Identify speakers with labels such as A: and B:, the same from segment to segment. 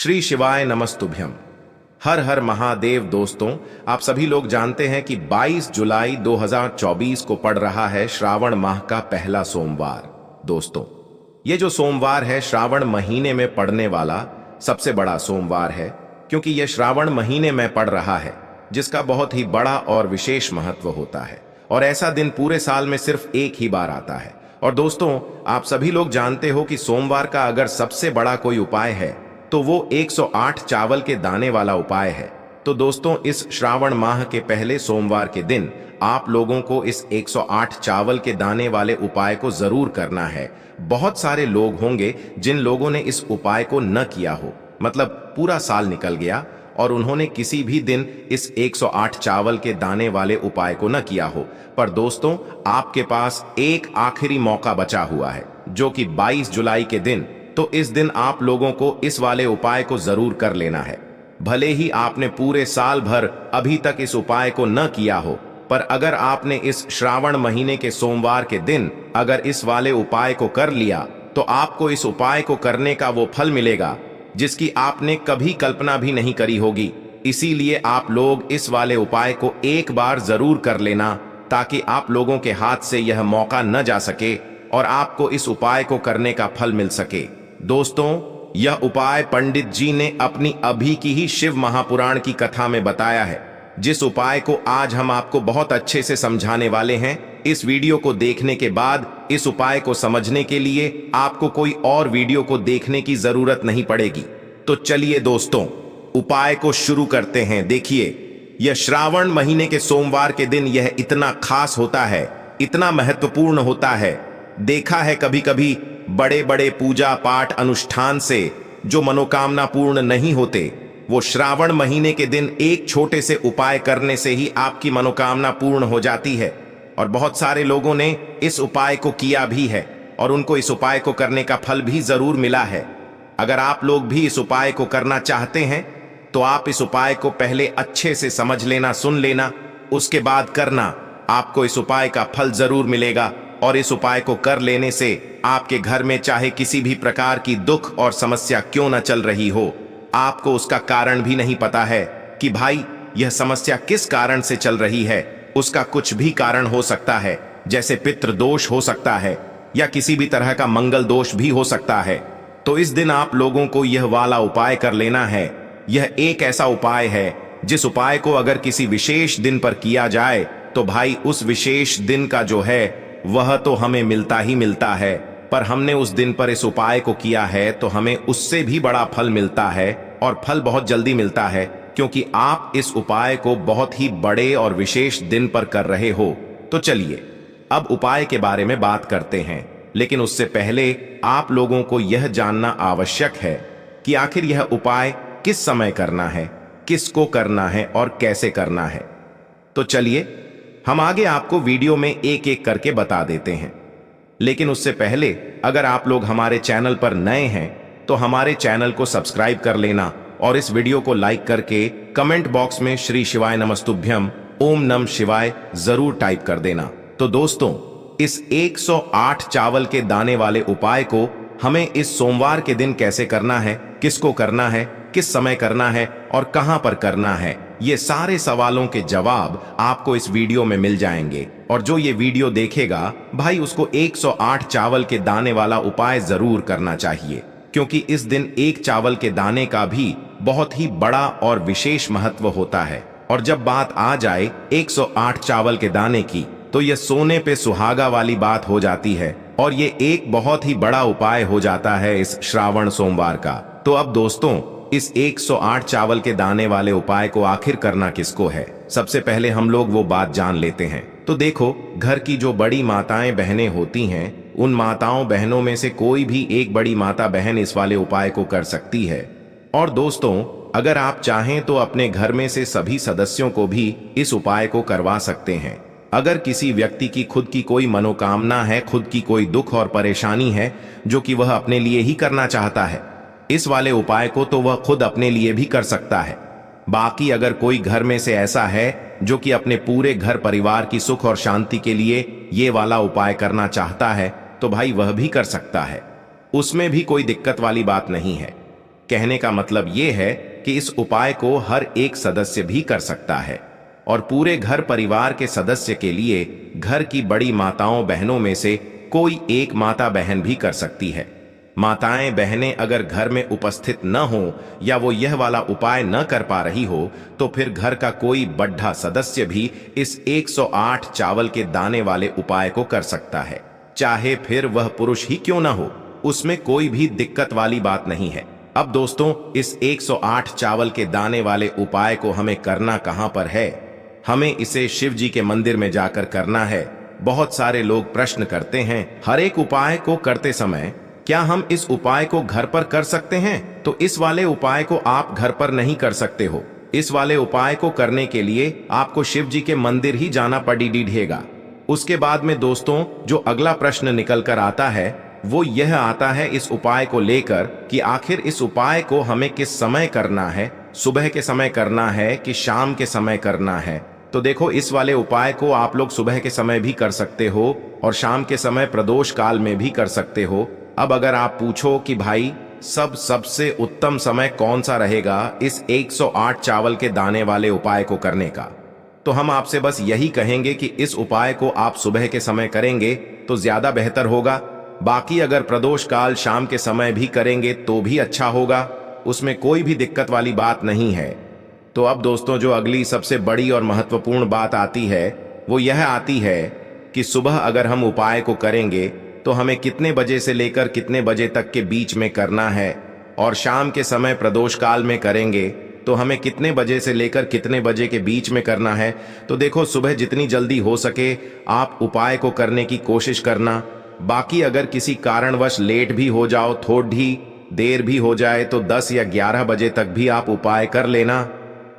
A: श्री शिवाय नमस्तुभ्यम। हर हर महादेव। दोस्तों, आप सभी लोग जानते हैं कि 22 जुलाई 2024 को पड़ रहा है श्रावण माह का पहला सोमवार। दोस्तों, ये जो सोमवार है श्रावण महीने में पड़ने वाला सबसे बड़ा सोमवार है, क्योंकि यह श्रावण महीने में पड़ रहा है, जिसका बहुत ही बड़ा और विशेष महत्व होता है। और ऐसा दिन पूरे साल में सिर्फ एक ही बार आता है। और दोस्तों, आप सभी लोग जानते हो कि सोमवार का अगर सबसे बड़ा कोई उपाय है तो वो 108 चावल के दाने वाला उपाय है। तो दोस्तों, इस श्रावण माह के पहले सोमवार के दिन आप लोगों को इस 108 चावल के दाने वाले उपाय को जरूर करना है। बहुत सारे लोग होंगे जिन लोगों ने इस उपाय को न किया हो, मतलब पूरा साल निकल गया और उन्होंने किसी भी दिन इस 108 चावल के दाने वाले उपाय को न किया हो। पर दोस्तों, आपके पास एक आखिरी मौका बचा हुआ है, जो कि 22 जुलाई के दिन। तो इस दिन आप लोगों को इस वाले उपाय को जरूर कर लेना है। भले ही आपने पूरे साल भर अभी तक इस उपाय को न किया हो, पर अगर आपने इस श्रावण महीने के सोमवार के दिन अगर इस वाले उपाय को कर लिया, तो आपको इस उपाय को करने का वो फल मिलेगा जिसकी आपने कभी कल्पना भी नहीं करी होगी। इसीलिए आप लोग इस वाले उपाय को एक बार जरूर कर लेना, ताकि आप लोगों के हाथ से यह मौका न जा सके और आपको इस उपाय को करने का फल मिल सके। दोस्तों, यह उपाय पंडित जी ने अपनी अभी की ही शिव महापुराण की कथा में बताया है, जिस उपाय को आज हम आपको बहुत अच्छे से समझाने वाले हैं। इस वीडियो को देखने के बाद इस उपाय को समझने के लिए आपको कोई और वीडियो को देखने की जरूरत नहीं पड़ेगी। तो चलिए दोस्तों, उपाय को शुरू करते हैं। देखिए, यह श्रावण महीने के सोमवार के दिन यह इतना खास होता है, इतना महत्वपूर्ण होता है। देखा है कभी कभी बड़े बड़े पूजा पाठ अनुष्ठान से जो मनोकामना पूर्ण नहीं होते, वो श्रावण महीने के दिन एक छोटे से उपाय करने से ही आपकी मनोकामना पूर्ण हो जाती है। और बहुत सारे लोगों ने इस उपाय को किया भी है और उनको इस उपाय को करने का फल भी जरूर मिला है। अगर आप लोग भी इस उपाय को करना चाहते हैं तो आप इस उपाय को पहले अच्छे से समझ लेना, सुन लेना, उसके बाद करना। आपको इस उपाय का फल जरूर मिलेगा। और इस उपाय को कर लेने से आपके घर में चाहे किसी भी प्रकार की दुख और समस्या क्यों न चल रही हो, आपको उसका कारण भी नहीं पता है कि भाई यह समस्या किस कारण से चल रही है। उसका कुछ भी कारण हो सकता है, जैसे पितृ दोष हो सकता है या किसी भी तरह का मंगल दोष भी हो सकता है। तो इस दिन आप लोगों को यह वाला उपाय कर लेना है। यह एक ऐसा उपाय है जिस उपाय को अगर किसी विशेष दिन पर किया जाए तो भाई उस विशेष दिन का जो है वह तो हमें मिलता ही मिलता है। पर हमने उस दिन पर इस उपाय को किया है तो हमें उससे भी बड़ा फल मिलता है, और फल बहुत जल्दी मिलता है, क्योंकि आप इस उपाय को बहुत ही बड़े और विशेष दिन पर कर रहे हो। तो चलिए अब उपाय के बारे में बात करते हैं, लेकिन उससे पहले आप लोगों को यह जानना आवश्यक है कि आखिर यह उपाय किस समय करना है, किसको करना है और कैसे करना है। तो चलिए हम आगे आपको वीडियो में एक एक करके बता देते हैं। लेकिन उससे पहले अगर आप लोग हमारे चैनल पर नए हैं तो हमारे चैनल को सब्सक्राइब कर लेना और इस वीडियो को लाइक करके कमेंट बॉक्स में श्री शिवाय नमस्तुभ्यम ओम नम शिवाय जरूर टाइप कर देना। तो दोस्तों, इस 108 चावल के दाने वाले उपाय को हमें इस सोमवार के दिन कैसे करना है, किसको करना है, किस समय करना है और कहां पर करना है, ये सारे सवालों के जवाब आपको इस वीडियो में मिल जाएंगे। और जो ये वीडियो देखेगा भाई, उसको 108 चावल के दाने वाला उपाय जरूर करना चाहिए, क्योंकि इस दिन एक चावल के दाने का भी बहुत ही बड़ा और विशेष महत्व होता है। और जब बात आ जाए 108 चावल के दाने की, तो यह सोने पे सुहागा वाली बात हो जाती है और ये एक बहुत ही बड़ा उपाय हो जाता है इस श्रावण सोमवार का। तो अब दोस्तों, इस 108 चावल के दाने वाले उपाय को आखिर करना किसको है, सबसे पहले हम लोग वो बात जान लेते हैं। तो देखो, घर की जो बड़ी माताएं बहनें होती हैं, उन माताओं बहनों में से कोई भी एक बड़ी माता बहन इस वाले उपाय को कर सकती है। और दोस्तों, अगर आप चाहें तो अपने घर में से सभी सदस्यों को भी इस उपाय को करवा सकते हैं। अगर किसी व्यक्ति की खुद की कोई मनोकामना है, खुद की कोई दुख और परेशानी है जो कि वह अपने लिए ही करना चाहता है, इस वाले उपाय को तो वह खुद अपने लिए भी कर सकता है। बाकी अगर कोई घर में से ऐसा है जो कि अपने पूरे घर परिवार की सुख और शांति के लिए ये वाला उपाय करना चाहता है, तो भाई वह भी कर सकता है। उसमें भी कोई दिक्कत वाली बात नहीं है। कहने का मतलब ये है कि इस उपाय को हर एक सदस्य भी कर सकता है और पूरे घर परिवार के सदस्य के लिए घर की बड़ी माताओं बहनों में से कोई एक माता बहन भी कर सकती है। माताएं बहनें अगर घर में उपस्थित न हो या वो यह वाला उपाय न कर पा रही हो तो फिर घर का कोई बड्ढा सदस्य भी इस 108 चावल के दाने वाले उपाय को कर सकता है, चाहे फिर वह पुरुष ही क्यों न हो, उसमें कोई भी दिक्कत वाली बात नहीं है। अब दोस्तों, इस 108 चावल के दाने वाले उपाय को हमें करना कहां पर है? हमें इसे शिव जी के मंदिर में जाकर करना है। बहुत सारे लोग प्रश्न करते हैं, हर एक उपाय को करते समय क्या हम इस उपाय को घर पर कर सकते हैं? तो इस वाले उपाय को आप घर पर नहीं कर सकते हो। इस वाले उपाय को करने के लिए आपको शिव जी के मंदिर ही जाना पड़ेगा। उसके बाद में दोस्तों, जो अगला प्रश्न निकल कर आता है वो यह आता है इस उपाय को लेकर कि आखिर इस उपाय को हमें किस समय करना है, सुबह के समय करना है कि शाम के समय करना है? तो देखो, इस वाले उपाय को आप लोग सुबह के समय भी कर सकते हो और शाम के समय प्रदोष काल में भी कर सकते हो। अब अगर आप पूछो कि भाई सबसे उत्तम समय कौन सा रहेगा इस 108 चावल के दाने वाले उपाय को करने का, तो हम आपसे बस यही कहेंगे कि इस उपाय को आप सुबह के समय करेंगे तो ज्यादा बेहतर होगा। बाकी अगर प्रदोष काल शाम के समय भी करेंगे तो भी अच्छा होगा, उसमें कोई भी दिक्कत वाली बात नहीं है। तो अब दोस्तों, जो अगली सबसे बड़ी और महत्वपूर्ण बात आती है वो यह आती है कि सुबह अगर हम उपाय को करेंगे तो हमें कितने बजे से लेकर कितने बजे तक के बीच में करना है, और शाम के समय प्रदोष काल में करेंगे तो हमें कितने बजे से लेकर कितने बजे के बीच में करना है। तो देखो, सुबह जितनी जल्दी हो सके आप उपाय को करने की कोशिश करना। बाकी अगर किसी कारणवश लेट भी हो जाओ, थोड़ी देर भी हो जाए तो 10 या 11 बजे तक भी आप उपाय कर लेना,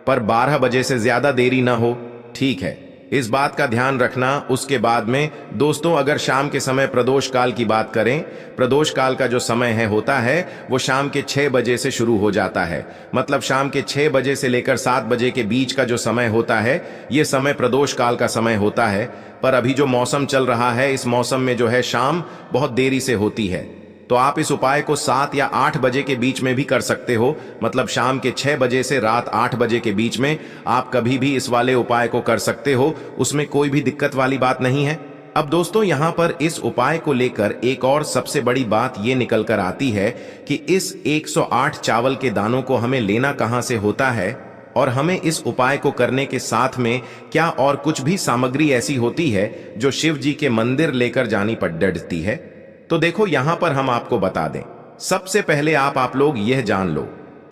A: पर 12 बजे से ज्यादा देरी ना हो, ठीक है? इस बात का ध्यान रखना। उसके बाद में दोस्तों, अगर शाम के समय प्रदोष काल की बात करें, प्रदोष काल का जो समय होता है वो शाम के 6 बजे से शुरू हो जाता है। मतलब शाम के 6 बजे से लेकर 7 बजे के बीच का जो समय होता है ये समय प्रदोष काल का समय होता है। पर अभी जो मौसम चल रहा है, इस मौसम में जो है शाम बहुत देरी से होती है, तो आप इस उपाय को 7 या 8 बजे के बीच में भी कर सकते हो। मतलब शाम के 6 बजे से रात 8 बजे के बीच में आप कभी भी इस वाले उपाय को कर सकते हो, उसमें कोई भी दिक्कत वाली बात नहीं है। अब दोस्तों, यहां पर इस उपाय को लेकर एक और सबसे बड़ी बात ये निकल कर आती है कि इस 108 चावल के दानों को हमें लेना कहां से होता है, और हमें इस उपाय को करने के साथ में क्या और कुछ भी सामग्री ऐसी होती है जो शिव जी के मंदिर लेकर जानी पड़ती है। तो देखो, यहां पर हम आपको बता दें, सबसे पहले आप लोग यह जान लो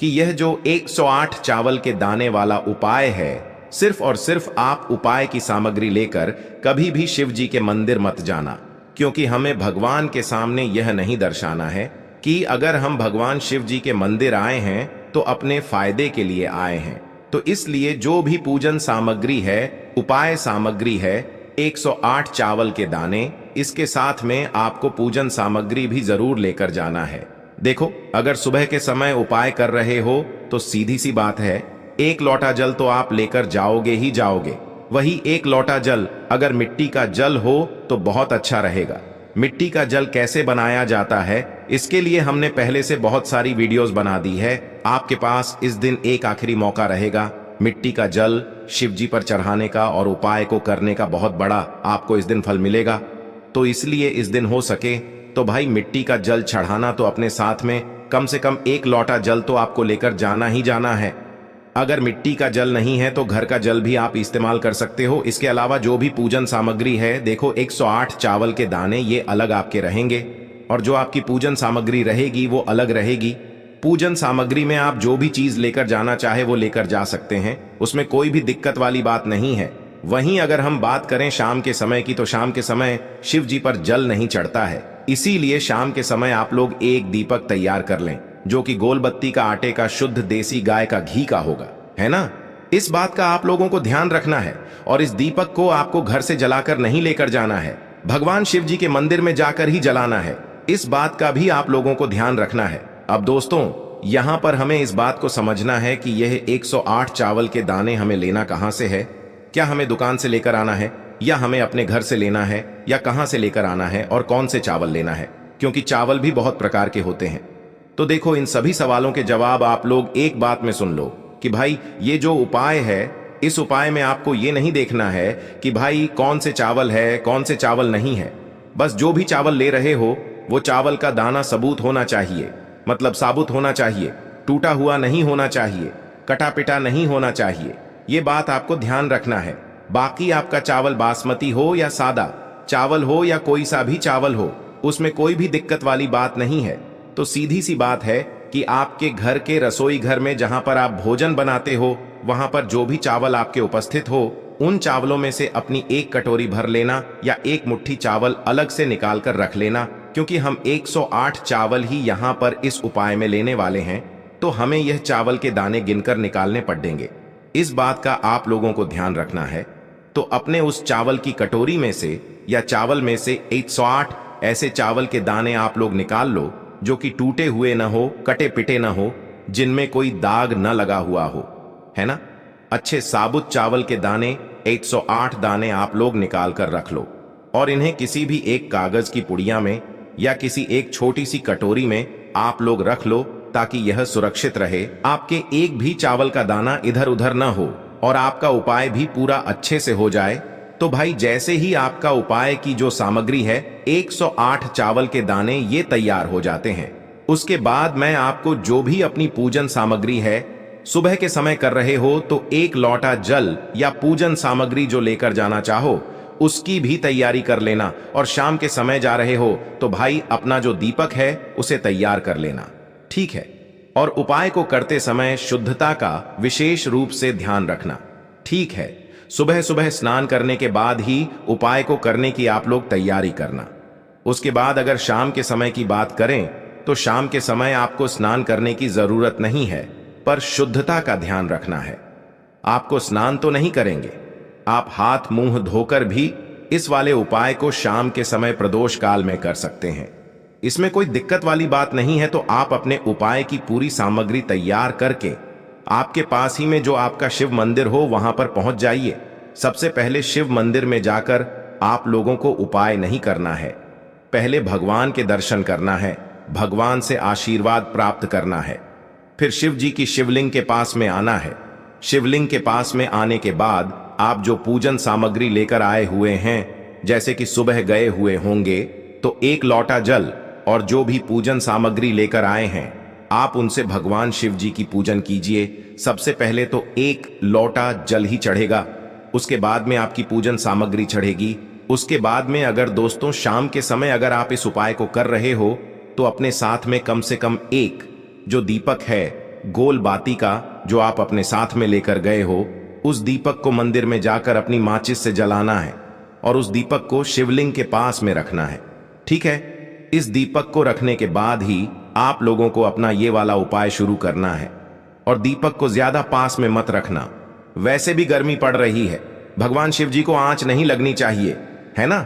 A: कि यह जो 108 चावल के दाने वाला उपाय है, सिर्फ और सिर्फ आप उपाय की सामग्री लेकर कभी भी शिव जी के मंदिर मत जाना, क्योंकि हमें भगवान के सामने यह नहीं दर्शाना है कि अगर हम भगवान शिव जी के मंदिर आए हैं तो अपने फायदे के लिए आए हैं। तो इसलिए जो भी पूजन सामग्री है, उपाय सामग्री है, 108 चावल के दाने, इसके साथ में आपको पूजन सामग्री भी जरूर लेकर जाना है। देखो, अगर सुबह के समय उपाय कर रहे हो तो सीधी सी बात है, 1 लोटा जल तो आप लेकर जाओगे ही जाओगे। वही 1 लोटा जल अगर मिट्टी का जल हो तो बहुत अच्छा रहेगा। मिट्टी का जल कैसे बनाया जाता है, इसके लिए हमने पहले से बहुत सारी वीडियोस बना दी है। आपके पास इस दिन एक आखिरी मौका रहेगा मिट्टी का जल शिव जी पर चढ़ाने का और उपाय को करने का, बहुत बड़ा आपको इस दिन फल मिलेगा। तो इसलिए इस दिन हो सके तो भाई मिट्टी का जल चढ़ाना तो अपने साथ में कम से कम 1 लोटा जल तो आपको लेकर जाना ही जाना है। अगर मिट्टी का जल नहीं है तो घर का जल भी आप इस्तेमाल कर सकते हो। इसके अलावा जो भी पूजन सामग्री है, देखो 108 चावल के दाने ये अलग आपके रहेंगे और जो आपकी पूजन सामग्री रहेगी वो अलग रहेगी। पूजन सामग्री में आप जो भी चीज लेकर जाना चाहे वो लेकर जा सकते हैं, उसमें कोई भी दिक्कत वाली बात नहीं है। वहीं अगर हम बात करें शाम के समय की, तो शाम के समय शिव जी पर जल नहीं चढ़ता है, इसीलिए शाम के समय आप लोग एक दीपक तैयार कर लें जो कि गोलबत्ती का आटे का शुद्ध देसी गाय का घी का होगा, है ना? इस बात का आप लोगों को ध्यान रखना है। और इस दीपक को आपको घर से जलाकर नहीं लेकर जाना है, भगवान शिव जी के मंदिर में जाकर ही जलाना है। इस बात का भी आप लोगों को ध्यान रखना है। अब दोस्तों, यहां पर हमें इस बात को समझना है कि यह 108 चावल के दाने हमें लेना कहां से है। क्या हमें दुकान से लेकर आना है, या हमें अपने घर से लेना है, या कहां से लेकर आना है और कौन से चावल लेना है, क्योंकि चावल भी बहुत प्रकार के होते हैं। तो देखो, इन सभी सवालों के जवाब आप लोग एक बात में सुन लो कि भाई ये जो उपाय है, इस उपाय में आपको ये नहीं देखना है कि भाई कौन से चावल है, कौन से चावल नहीं है। बस जो भी चावल ले रहे हो वो चावल का दाना सबूत होना चाहिए, मतलब साबुत होना चाहिए, टूटा हुआ नहीं होना चाहिए, कटा पिटा नहीं होना चाहिए। ये बात आपको ध्यान रखना है। बाकी आपका चावल बासमती हो या सादा चावल हो या कोई सा भी चावल हो, उसमें कोई भी दिक्कत वाली बात नहीं है। तो सीधी सी बात है कि आपके घर के रसोई घर में जहां पर आप भोजन बनाते हो, वहां पर जो भी चावल आपके उपस्थित हो, उन चावलों में से अपनी एक कटोरी भर लेना या एक मुट्ठी चावल अलग से निकाल कर रख लेना, क्योंकि हम 108 चावल ही यहाँ पर इस उपाय में लेने वाले हैं। तो हमें यह चावल के दाने गिनकर निकालने पड़ेंगे। इस बात का आप लोगों को ध्यान रखना है। तो अपने उस चावल की कटोरी में से या चावल में से 108 ऐसे चावल के दाने आप लोग निकाल लो जो कि टूटे हुए ना हो, कटे पिटे ना हो, जिनमें कोई दाग न लगा हुआ हो, है ना। अच्छे साबुत चावल के दाने 108 दाने आप लोग निकाल कर रख लो और इन्हें किसी भी एक कागज की पुड़िया में या किसी एक छोटी सी कटोरी में आप लोग रख लो, ताकि यह सुरक्षित रहे, आपके एक भी चावल का दाना इधर उधर न हो और आपका उपाय भी पूरा अच्छे से हो जाए। तो भाई जैसे ही आपका उपाय की जो सामग्री है 108 चावल के दाने ये तैयार हो जाते हैं, उसके बाद मैं आपको जो भी अपनी पूजन सामग्री है, सुबह के समय कर रहे हो तो एक लोटा जल या पूजन सामग्री जो लेकर जाना चाहो उसकी भी तैयारी कर लेना, और शाम के समय जा रहे हो तो भाई अपना जो दीपक है उसे तैयार कर लेना, ठीक है। और उपाय को करते समय शुद्धता का विशेष रूप से ध्यान रखना, ठीक है। सुबह सुबह स्नान करने के बाद ही उपाय को करने की आप लोग तैयारी करना। उसके बाद अगर शाम के समय की बात करें तो शाम के समय आपको स्नान करने की जरूरत नहीं है, पर शुद्धता का ध्यान रखना है। आपको स्नान तो नहीं करेंगे, आप हाथ मुंह धोकर भी इस वाले उपाय को शाम के समय प्रदोष काल में कर सकते हैं। इसमें कोई दिक्कत वाली बात नहीं है। तो आप अपने उपाय की पूरी सामग्री तैयार करके आपके पास ही में जो आपका शिव मंदिर हो वहां पर पहुंच जाइए। सबसे पहले शिव मंदिर में जाकर आप लोगों को उपाय नहीं करना है, पहले भगवान के दर्शन करना है, भगवान से आशीर्वाद प्राप्त करना है। फिर शिव जी की शिवलिंग के पास में आना है। शिवलिंग के पास में आने के बाद आप जो पूजन सामग्री लेकर आए हुए हैं, जैसे कि सुबह गए हुए होंगे तो एक लोटा जल और जो भी पूजन सामग्री लेकर आए हैं आप उनसे भगवान शिव जी की पूजन कीजिए। सबसे पहले तो एक लोटा जल ही चढ़ेगा, उसके बाद में आपकी पूजन सामग्री चढ़ेगी। उसके बाद में अगर दोस्तों शाम के समय अगर आप इस उपाय को कर रहे हो तो अपने साथ में कम से कम एक जो दीपक है गोल बाती का जो आप अपने साथ में लेकर गए हो, उस दीपक को मंदिर में जाकर अपनी माचिस से जलाना है और उस दीपक को शिवलिंग के पास में रखना है, ठीक है। इस दीपक को रखने के बाद ही आप लोगों को अपना ये वाला उपाय शुरू करना है। और दीपक को ज्यादा पास में मत रखना, वैसे भी गर्मी पड़ रही है, भगवान शिव जी को आंच नहीं लगनी चाहिए, है ना।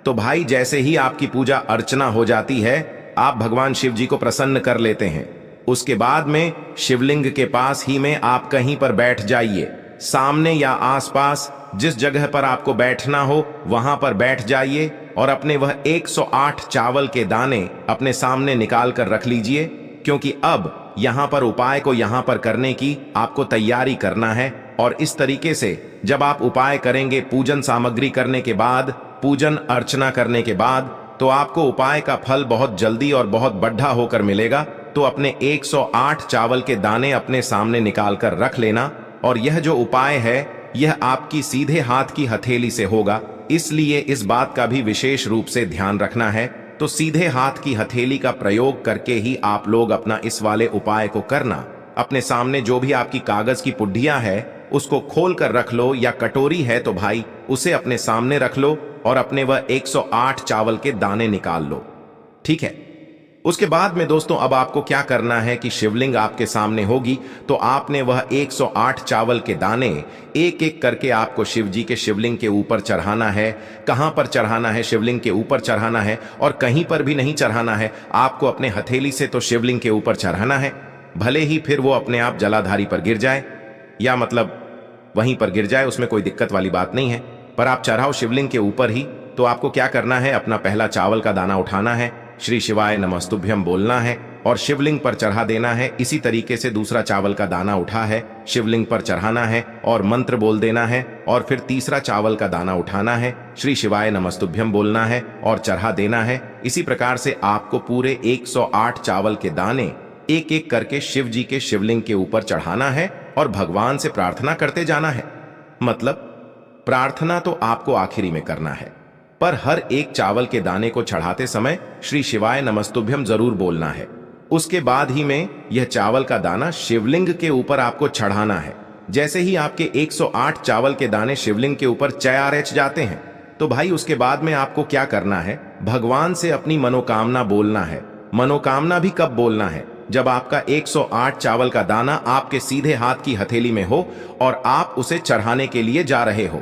A: तो भाई जैसे ही आपकी पूजा अर्चना हो जाती है आप भगवान शिव जी को प्रसन्न कर लेते हैं। उसके बाद में शिवलिंग के पास ही में आप कहीं पर बैठ जाइए, सामने या आसपास जिस जगह पर आपको बैठना हो वहां पर बैठ जाइए और अपने वह 108 चावल के दाने अपने सामने निकाल कर रख लीजिए, क्योंकि अब यहां पर उपाय को यहां पर करने की आपको तैयारी करना है। और इस तरीके से जब आप उपाय करेंगे, पूजन सामग्री करने के बाद, पूजन अर्चना करने के बाद, तो आपको उपाय का फल बहुत जल्दी और बहुत बढ़ा होकर मिलेगा। तो अपने 108 चावल के दाने अपने सामने निकाल कर रख लेना। और यह जो उपाय है यह आपकी सीधे हाथ की हथेली से होगा, इसलिए इस बात का भी विशेष रूप से ध्यान रखना है। तो सीधे हाथ की हथेली का प्रयोग करके ही आप लोग अपना इस वाले उपाय को करना। अपने सामने जो भी आपकी कागज की पुड्डियां है उसको खोल कर रख लो, या कटोरी है तो भाई उसे अपने सामने रख लो और अपने वह 108 चावल के दाने निकाल लो, ठीक है। उसके बाद में दोस्तों अब आपको क्या करना है कि शिवलिंग आपके सामने होगी तो आपने वह 108 चावल के दाने एक एक करके आपको शिव जी के शिवलिंग के ऊपर चढ़ाना है। कहां पर चढ़ाना है? शिवलिंग के ऊपर चढ़ाना है, और कहीं पर भी नहीं चढ़ाना है, आपको अपने हथेली से तो शिवलिंग के ऊपर चढ़ाना है। भले ही फिर वो अपने आप जलाधारी पर गिर जाए, या मतलब वहीं पर गिर जाए, उसमें कोई दिक्कत वाली बात नहीं है, पर आप चढ़ाओ शिवलिंग के ऊपर ही। तो आपको क्या करना है, अपना पहला चावल का दाना उठाना है, श्री शिवाय नमस्तुभ्यम बोलना है, और शिवलिंग पर चढ़ा देना है। इसी तरीके से दूसरा चावल का दाना उठा है, शिवलिंग पर चढ़ाना है और मंत्र बोल देना है। और फिर तीसरा चावल का दाना उठाना है, श्री शिवाय नमस्तुभ्यम बोलना है और चढ़ा देना है। इसी प्रकार से आपको पूरे 108 चावल के दाने एक एक करके शिव जी के शिवलिंग के ऊपर चढ़ाना है और भगवान से प्रार्थना करते जाना है। मतलब प्रार्थना तो आपको आखिरी में करना है, पर हर एक चावल के दाने को चढ़ाते समय श्री शिवाय नमस्तुभ्यम जरूर बोलना है। उसके बाद ही में यह चावल का दाना शिवलिंग के ऊपर आपको चढ़ाना है। जैसे ही आपके 108 चावल के दाने शिवलिंग के ऊपर चयारच जाते हैं, तो भाई उसके बाद में आपको क्या करना है, भगवान से अपनी मनोकामना बोलना है। मनोकामना भी कब बोलना है, जब आपका 108 चावल का दाना आपके सीधे हाथ की हथेली में हो और आप उसे चढ़ाने के लिए जा रहे हो।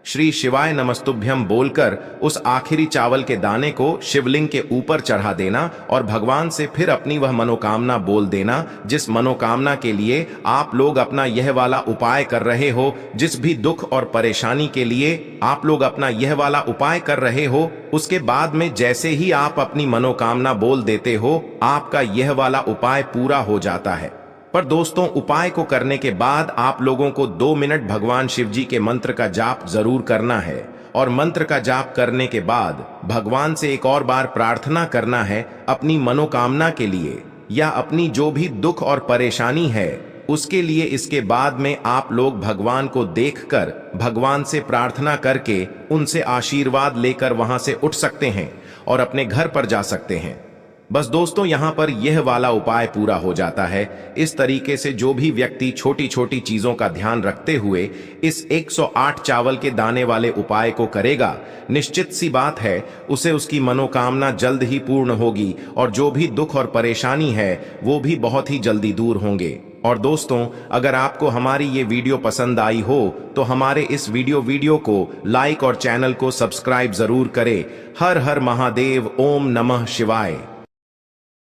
A: श्री शिवाय नमस्तुभ्यम बोलकर उस आखिरी चावल के दाने को शिवलिंग के ऊपर चढ़ा देना और भगवान से फिर अपनी वह मनोकामना बोल देना, जिस मनोकामना के लिए आप लोग अपना यह वाला उपाय कर रहे हो। जिस भी दुख और परेशानी के लिए आप लोग अपना यह वाला उपाय कर रहे हो, उसके बाद में जैसे ही आप अपनी मनोकामना बोल देते हो, आपका यह वाला उपाय पूरा हो जाता है। पर दोस्तों, उपाय को करने के बाद आप लोगों को 2 मिनट भगवान शिव जी के मंत्र का जाप जरूर करना है। और मंत्र का जाप करने के बाद भगवान से एक और बार प्रार्थना करना है अपनी मनोकामना के लिए या अपनी जो भी दुख और परेशानी है उसके लिए। इसके बाद में आप लोग भगवान को देखकर भगवान से प्रार्थना करके उनसे आशीर्वाद लेकर वहां से उठ सकते हैं और अपने घर पर जा सकते हैं। बस दोस्तों, यहां पर यह वाला उपाय पूरा हो जाता है। इस तरीके से जो भी व्यक्ति छोटी छोटी चीजों का ध्यान रखते हुए इस 108 चावल के दाने वाले उपाय को करेगा, निश्चित सी बात है उसे उसकी मनोकामना जल्द ही पूर्ण होगी और जो भी दुख और परेशानी है वो भी बहुत ही जल्दी दूर होंगे। और दोस्तों, अगर आपको हमारी ये वीडियो पसंद आई हो तो हमारे इस वीडियो को लाइक और चैनल को सब्सक्राइब जरूर करें। हर हर महादेव, ओम नमः शिवाय।